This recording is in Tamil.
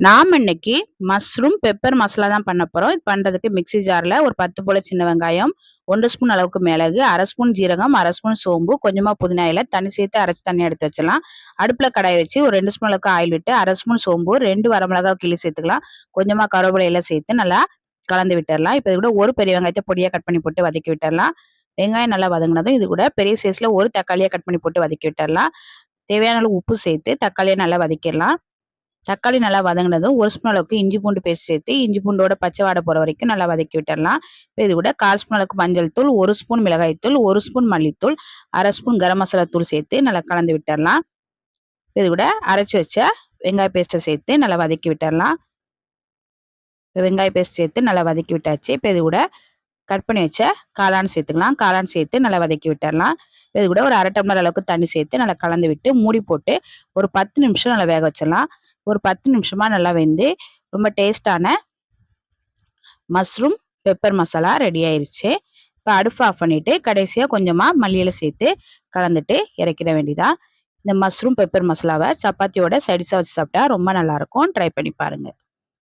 நாம இன்னைக்கு மஷ்ரூம் பெப்பர் மசாலா தான் பண்ண போறோம். இது பண்றதுக்கு மிக்ஸி ஜார்ல ஒரு 10 போல சின்ன வெங்காயம், 1 ஸ்பூன் அளவுக்கு மிளகு, 1/2 ஸ்பூன் ஜீரகம், 1/2 ஸ்பூன் சோம்பு, கொஞ்சமா புதினா இலை, தண்ணி சேர்த்து அரைச்சு தனியா எடுத்து வச்சிடலாம். அடுப்புல கடாய் வச்சு ஒரு 2 ஸ்பூன் அளவுக்கு ஆயில் விட்டு 1/2 ஸ்பூன் சோம்பு, 2 வரமிளகாய் கிள்ளி சேர்த்துக்கலாம். கொஞ்சமா கருவேப்பிலை இலை சேர்த்து நல்லா கலந்து விட்டுறலாம். இப்போ இது கூட ஒரு பெரிய வெங்காயத்தை பொடியா கட் பண்ணி போட்டு வதக்கி விட்டுறலாம். வெங்காயம் நல்லா வதங்கினதும் இது கூட பெரிய சைஸ்ல ஒரு தக்காளியை கட் பண்ணி போட்டு வதக்கி விட்டுறலாம். தேவையான அளவு உப்பு சேர்த்து தக்காளியை நல்லா வதக்கிடலாம். தக்காளி நல்லா வதங்கினதும் 1 ஸ்பூன் அளவுக்கு இஞ்சி பூண்டு பேஸ்ட் சேர்த்து இஞ்சி பூண்டோட பச்சை வாடை போகிற வரைக்கும் நல்லா வதக்கி விட்டுடலாம். இப்போ இது கூட 1/4 ஸ்பூன் அளவுக்கு மஞ்சள் தூள், 1 ஸ்பூன் மிளகாய் தூள், 1 ஸ்பூன் மல்லித்தூள், 1/2 ஸ்பூன் கரம் மசாலா தூள் சேர்த்து நல்லா கலந்து விட்டுடலாம். இது கூட அரைச்சி வச்ச வெங்காய பேஸ்ட்டை சேர்த்து நல்லா வதக்கி விட்டுடலாம். வெங்காய பேஸ்ட் சேர்த்து நல்லா வதக்கி விட்டாச்சு. இப்போ இது கூட கட் பண்ணி வச்ச காளான் சேர்த்துக்கலாம். காளான் சேர்த்து நல்லா வதக்கி விட்டுடலாம். இது கூட ஒரு 1/2 டம்ளர் அளவுக்கு தண்ணி சேர்த்து நல்லா கலந்து விட்டு மூடி போட்டு ஒரு 10 நிமிஷம் நல்லா வேக வச்சிடலாம். ஒரு 10 நிமிஷமா நல்லா வெந்து ரொம்ப டேஸ்டான மஷ்ரூம் பெப்பர் மசாலா ரெடி ஆயிருச்சு. இப்போ அடுப்பு ஆஃப் பண்ணிட்டு கடைசியாக கொஞ்சமாக மல்லியில சேர்த்து கலந்துட்டு இறக்கிட வேண்டியதான். இந்த மஷ்ரூம் பெப்பர் மசாலாவை சப்பாத்தியோட சைடிஷாக வச்சு சாப்பிட்டா ரொம்ப நல்லா இருக்கும். ட்ரை பண்ணி பாருங்க.